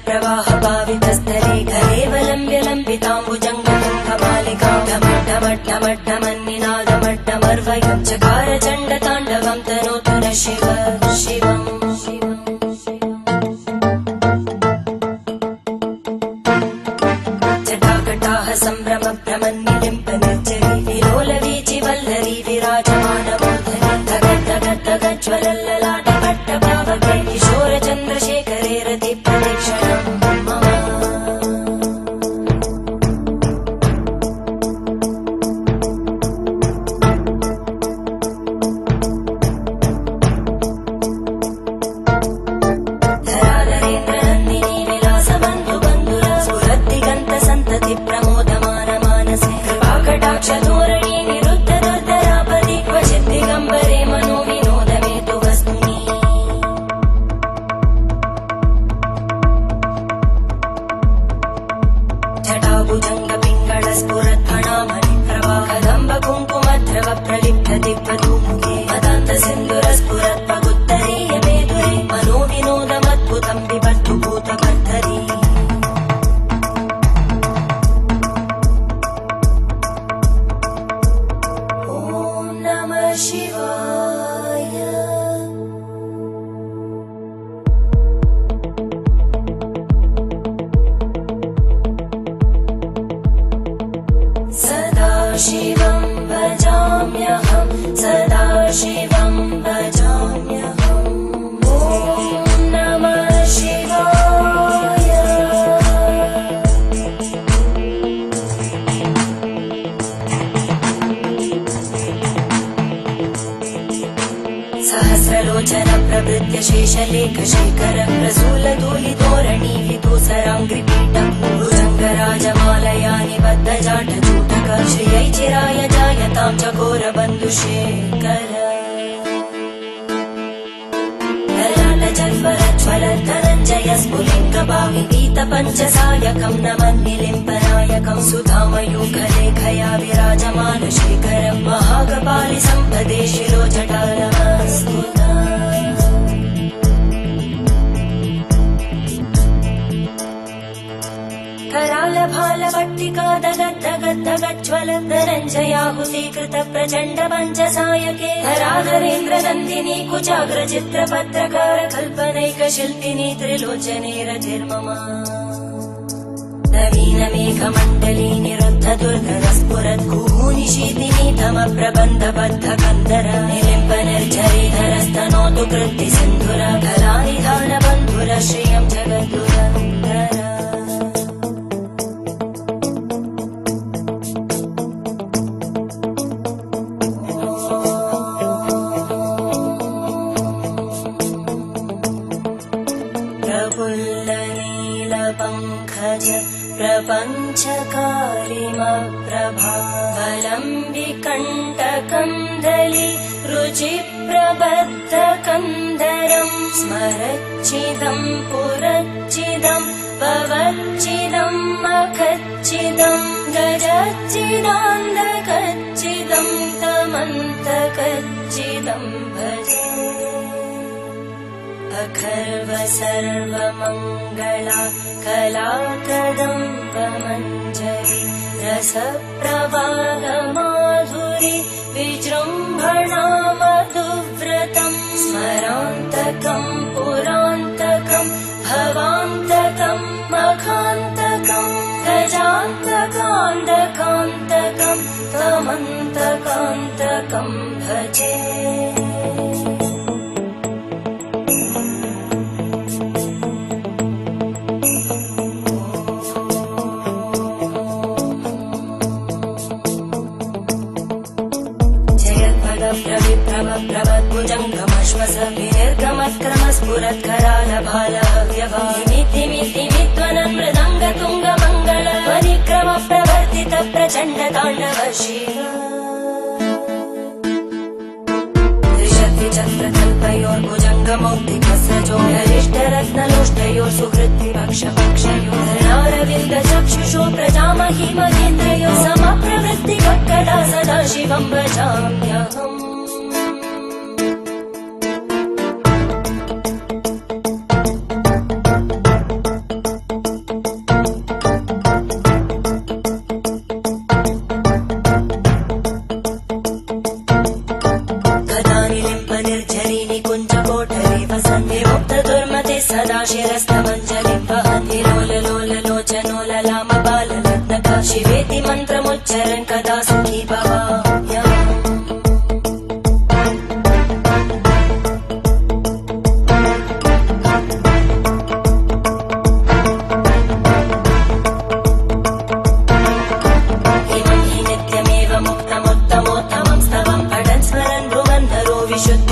प्रवाह पावितस्थले कलेवलम्ब्य लम्बिताम्बुजङ्गतुङ्गमालिकां ढमड्ढमड्ढमन्निनादमड्ढमर्वयं चकार चण्डताण्डवं तनोतु न शिव शिवम् जटाकटाः सम्भ्रम भ्रमन्निलिम्ब निर्जरी विलोलवीचि वल्लरी विराजमानमूर्धनि धगज्ज्वलल्ललाटपट्टभावके किशोरचन्द्रशेखरे रति प्रदक्षिणम् मम धराधरेन्द्रनन्दिनी विलासबन्धुबन्धुर स्फुरद्दिगन्त सन्तति प्रमोदमान मानसे कृपाकटाक्षधोरणी निरुद्ध दुर्धरापदि क्वचित् दिगम्बरे मनो विनोदमेतु वस्तुनि जटाभुजङ्ग पिङ्गळ स्फुरद्फणामणि प्रवाह कदम्ब कुङ्कुमद्रव प्रलिप्त दिव्यधूमुखे मदान्त सिन्धुर स्फुरद्भगुत्तरीय मेधुरे मनो विनोदमद्भुतं बिबद्धु भूतबद्धरी ॐ नमः शिवाय सदा शिवं भजाम्यहं सदा शिवं भजाम्यहम् ॐ नमः शिवाय सहस्रलोचन प्रभृत्य शेषलेख शेखर प्रसूलधूलितोरणी विदूसराङ्घ्रिपीठं भुजङ्गराजमालया निबद्धजाटचूटक श्रियै चिराय जायतां चकोरबन्धुशेखर ललाटजल्परज्ज्वलद्धनञ्जय स्फुलिङ्गभाविगीतपञ्चसायकं नमन्निलिम्बनायकं सुधामयूखलेखया विराजमानशेखरं महाकपालि सम्पदे शिरोजटा नमस्तुता करालभालभट्टिका दगद्धगद्धगज्ज्वलद्धनञ्जयाहुतीकृत प्रचण्ड पञ्चसायके धराधरेन्द्रनन्दिनी कुचाग्रचित्रपत्रकार कल्पनैकशिल्पिनी त्रिलोचने रतिर्मम नवीनमेघमण्डली निरुद्ध दुर्धर स्फुरद्गूनिशीतिनी तमप्रबन्धबद्धकन्दर निलिम्ब निर्झरीधरस्तनोतु कृत्ति सिन्धुर कलानिधानबन्धुर श्रियं जगद्दुरन्धर प्रफुल्लनीलपङ्कज प्रपञ्चकारिमप्रभावलम्बिकण्टकन्दली रुचिप्रबद्धकन्दरं स्मरच्चिदं पुरच्चिदं भवच्चिदं मखच्चिदं गजच्चिदान्धकच्चिदं तमन्तकच्चिदं भजे अखर्व सर्वमङ्गला कला कदम्बमञ्जरी रसप्रवाहमाधुरी विजृम्भणा मधुव्रतं स्मरान्तकं पुरान्तकं भवान्तकं मखान्तकं गजान्तकान्तकान्तकं तमन्तकान्तकं भजे प्रभद्भुजङ्गमश्वस विनिर्गमत्क्रमस्फुरत्करालभालहव्यवामितिमितिमित्वनन् मृदङ्गतुङ्गमङ्गल परिक्रम प्रवर्तित प्रचण्डताण्डव शिव त्रिशक्तिचक्रकल्पयोर्भुजङ्गमौक्तिकस्रजोऽरिष्टरत्नलोष्टयोः सुहृद्विपक्षपक्षयोः धरणारविन्दचक्षुषो प्रजामहि महेन्द्रयोः समप्रवृत्तिवक्कला सदा शिवं भजाम्यहम् शिरस्तमञ्जलिं वहति लोललोललोचनो ललामबाललग्नका शिवेति मन्त्रमुच्चरन् कदा सुखी भवाम्यहम् इमं हि नित्यमेव मुक्तमुत्तमोत्तमं स्तवं पठन् स्मरन् भ्रुवन्नरो विशुद्ध